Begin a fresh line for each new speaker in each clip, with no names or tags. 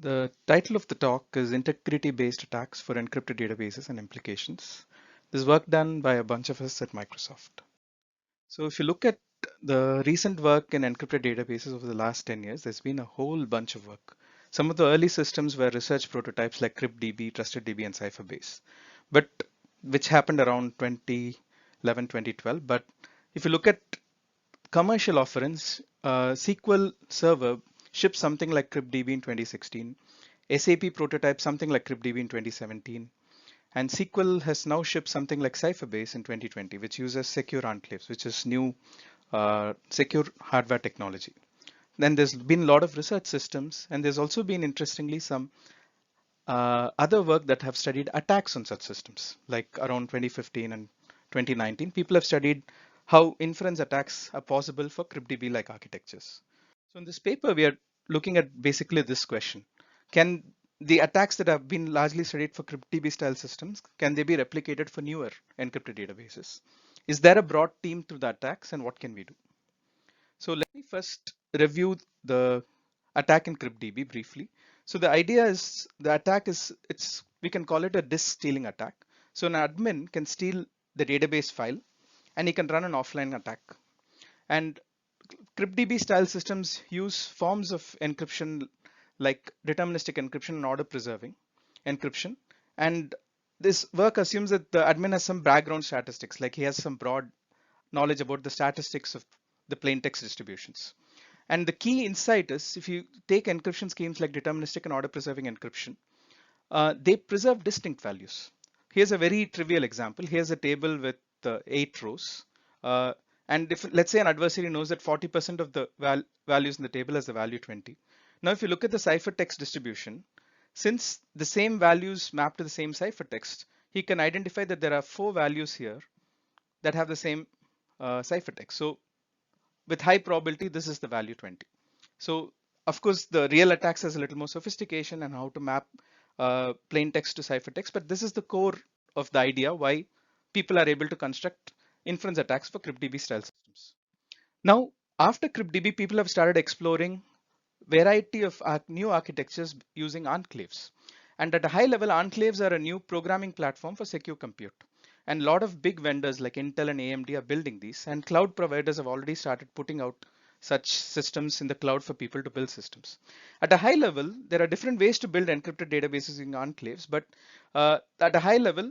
The title of the talk is Integrity-Based Attacks for Encrypted Databases and Implications. This is work done by a bunch of us at Microsoft. So if you look at the recent work in encrypted databases over the last 10 years, there's been a whole bunch of work. Some of the early systems were research prototypes like CryptDB, TrustedDB, and Cypherbase, but which happened around 2011, 2012. But if you look at commercial offerings, SQL Server shipped something like CryptDB in 2016. SAP prototype something like CryptDB in 2017. And SQL has now shipped something like Cypherbase in 2020, which uses secure enclaves, which is new secure hardware technology. Then there's been a lot of research systems, and there's also been, interestingly, some other work that have studied attacks on such systems, like around 2015 and 2019. People have studied how inference attacks are possible for CryptDB-like architectures. So in this paper, we are looking at basically this question. Can the attacks that have been largely studied for CryptDB style systems, can they be replicated for newer encrypted databases? Is there a broad theme to the attacks, and what can we do? So let me first review the attack in CryptDB briefly. So the idea is the attack is, we can call it a disk stealing attack. So an admin can steal the database file and he can run an offline attack. And CryptDB style systems use forms of encryption like deterministic encryption and order preserving encryption. And this work assumes that the admin has some background statistics, like he has some broad knowledge about the statistics of the plain text distributions. And the key insight is if you take encryption schemes like deterministic and order preserving encryption, they preserve distinct values. Here's a very trivial example. Here's a table with 8 rows. And if let's say an adversary knows that 40% of the values in the table has the value 20. Now, if you look at the ciphertext distribution, since the same values map to the same ciphertext, he can identify that there are 4 values here that have the same ciphertext. So with high probability, this is the value 20. So of course, the real attacks has a little more sophistication and how to map plain text to ciphertext, but this is the core of the idea why people are able to construct inference attacks for CryptDB style systems. Now, after CryptDB, people have started exploring variety of new architectures using enclaves. And at a high level, enclaves are a new programming platform for secure compute. And a lot of big vendors like Intel and AMD are building these, and cloud providers have already started putting out such systems in the cloud for people to build systems. At a high level, there are different ways to build encrypted databases using enclaves, but at a high level,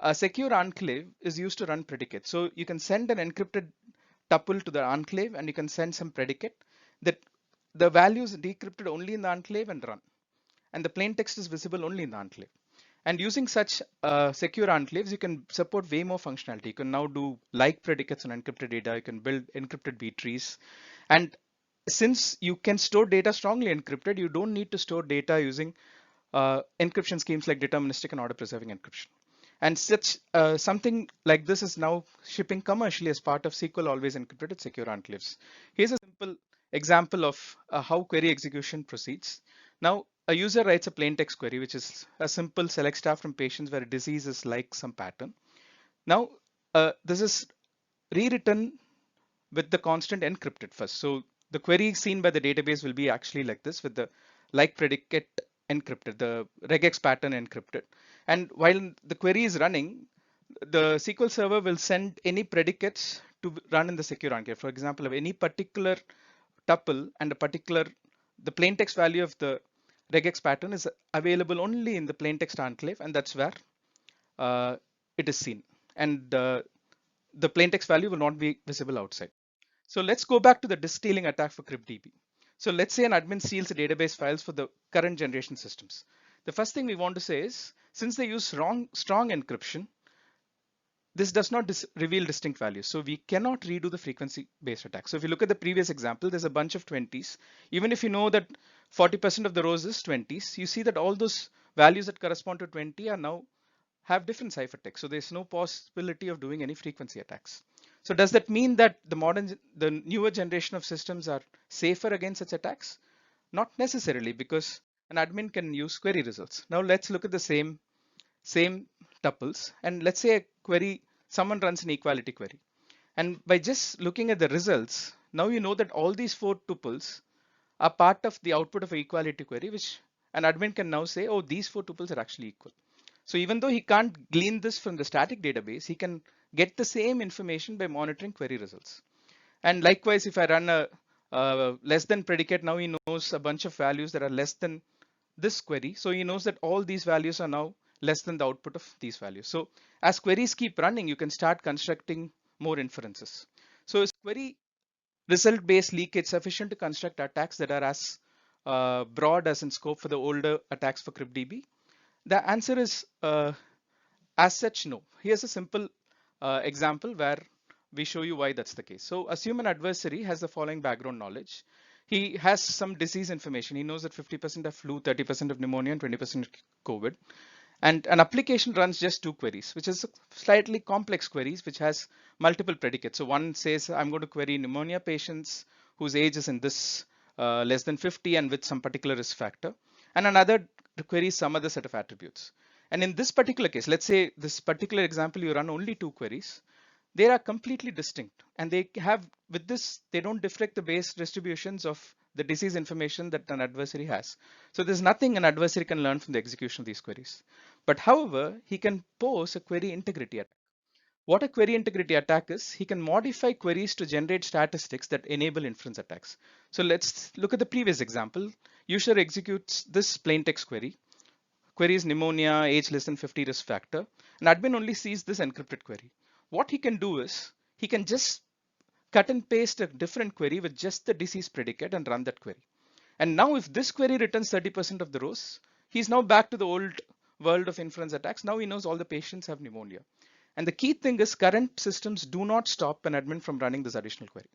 a secure enclave is used to run predicates. So you can send an encrypted tuple to the enclave and you can send some predicate that the value is decrypted only in the enclave and run. And the plain text is visible only in the enclave. And using such secure enclaves, you can support way more functionality. You can now do like predicates on encrypted data. You can build encrypted B trees. And since you can store data strongly encrypted, you don't need to store data using encryption schemes like deterministic and order preserving encryption. And such something like this is now shipping commercially as part of SQL Always Encrypted Secure Enclaves. Here's a simple example of how query execution proceeds. Now, a user writes a plain text query, which is a simple select star from patients where a disease is like some pattern. Now, this is rewritten with the constant encrypted first. So the query seen by the database will be actually like this with the like predicate encrypted, the regex pattern encrypted. And while the query is running, the SQL Server will send any predicates to run in the secure enclave. For example, of any particular tuple and a particular, the plain text value of the regex pattern is available only in the plain text enclave, and that's where it is seen. And the plain text value will not be visible outside. So let's go back to the disk stealing attack for CryptDB. So let's say an admin steals the database files for the current generation systems. The first thing we want to say is, since they use strong encryption, this does not reveal distinct values. So we cannot redo the frequency based attack. So if you look at the previous example, there's a bunch of 20s. Even if you know that 40% of the rows is 20s, you see that all those values that correspond to 20 are now have different ciphertext. So there's no possibility of doing any frequency attacks. So does that mean that the newer generation of systems are safer against such attacks? Not necessarily, because an admin can use query results. Now let's look at the same tuples, and let's say a query, someone runs an equality query. And by just looking at the results, now you know that all these 4 tuples are part of the output of an equality query, which and admin can now say, oh, these four tuples are actually equal. So even though he can't glean this from the static database, he can get the same information by monitoring query results. And likewise, if I run a less than predicate, now he knows a bunch of values that are less than this query. So he knows that all these values are now less than the output of these values. So as queries keep running, you can start constructing more inferences. So is query result based leakage sufficient to construct attacks that are as broad as in scope for the older attacks for CryptDB? The answer is as such, no. Here's a simple example where we show you why that's the case. So assume an adversary has the following background knowledge. He has some disease information. He knows that 50% of flu, 30% of pneumonia, and 20% COVID. And an application runs just two queries, which is slightly complex queries, which has multiple predicates. So one says, I'm going to query pneumonia patients whose age is in this less than 50 and with some particular risk factor. And another queries some other set of attributes. And in this particular case, let's say this particular example, you run only two queries. They are completely distinct, and they have, with this, they don't deflect the base distributions of the disease information that an adversary has. So there's nothing an adversary can learn from the execution of these queries. But however, he can pose a query integrity attack. What a query integrity attack is, he can modify queries to generate statistics that enable inference attacks. So let's look at the previous example. User executes this plain text query. Queries pneumonia, age less than 50 risk factor, and admin only sees this encrypted query. What he can do is, he can just cut and paste a different query with just the disease predicate and run that query. And now if this query returns 30% of the rows, he's now back to the old world of inference attacks. Now he knows all the patients have pneumonia. And the key thing is, current systems do not stop an admin from running this additional query.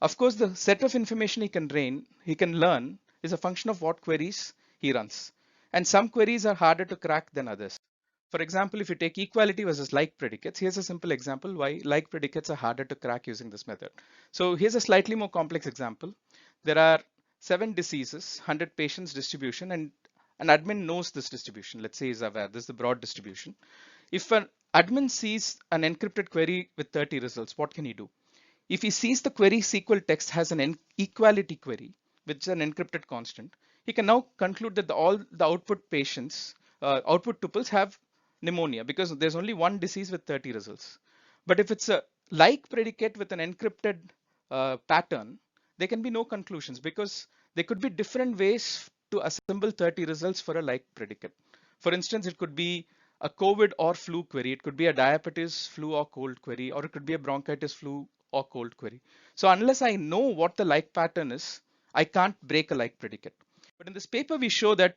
Of course, the set of information he can learn is a function of what queries he runs. And some queries are harder to crack than others. For example, if you take equality versus like predicates, here's a simple example why like predicates are harder to crack using this method. So here's a slightly more complex example. There are 7 diseases, 100 patients distribution, and an admin knows this distribution. Let's say he's aware, this is the broad distribution. If an admin sees an encrypted query with 30 results, what can he do? If he sees the query SQL text has an equality query, which is an encrypted constant, he can now conclude that all the output patients, output tuples have pneumonia because there's only one disease with 30 results. But if it's a like predicate with an encrypted pattern, there can be no conclusions because there could be different ways to assemble 30 results for a like predicate. For instance, it could be a COVID or flu query. It could be a diabetes, flu or cold query, or it could be a bronchitis, flu or cold query. So unless I know what the like pattern is, I can't break a like predicate. But in this paper, we show that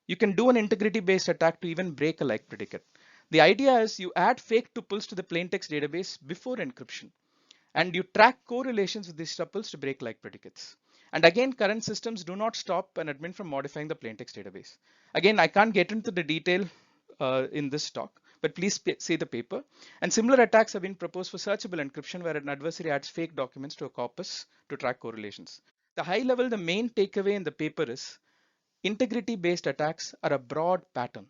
you can do an integrity based attack to even break a like predicate. The idea is you add fake tuples to the plaintext database before encryption, and you track correlations with these tuples to break like predicates. And again, current systems do not stop an admin from modifying the plaintext database. Again, I can't get into the detail in this talk, but please see the paper. And similar attacks have been proposed for searchable encryption, where an adversary adds fake documents to a corpus to track correlations. The high level, the main takeaway in the paper is integrity-based attacks are a broad pattern.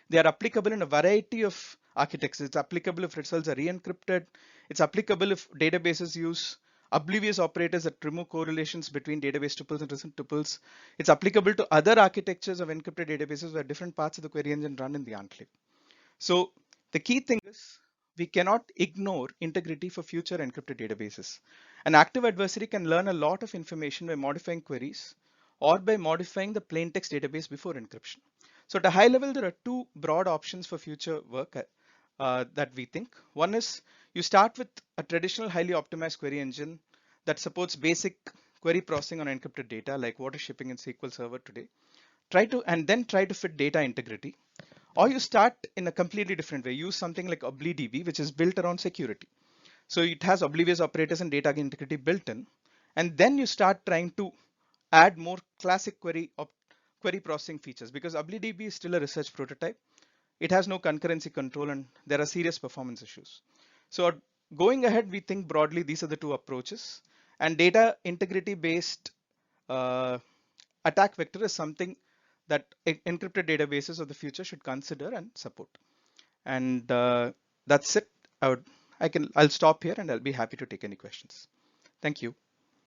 They are applicable in a variety of architectures. It's applicable if results are re-encrypted. It's applicable if databases use oblivious operators that remove correlations between database tuples and recent tuples. It's applicable to other architectures of encrypted databases where different parts of the query engine run in the enclave. So the key thing is, we cannot ignore integrity for future encrypted databases. An active adversary can learn a lot of information by modifying queries or by modifying the plaintext database before encryption. So at a high level, there are two broad options for future work that we think. One is you start with a traditional highly optimized query engine that supports basic query processing on encrypted data, like what is shipping in SQL Server today. Try to fit data integrity. Or you start in a completely different way. Use something like ObliDB, which is built around security. So it has oblivious operators and data integrity built in. And then you start trying to add more classic query processing features, because ObliDB is still a research prototype. It has no concurrency control and there are serious performance issues. So going ahead, we think broadly these are the two approaches, and data integrity based attack vector is something that encrypted databases of the future should consider and support. And that's it. I'll stop here and I'll be happy to take any questions. Thank you.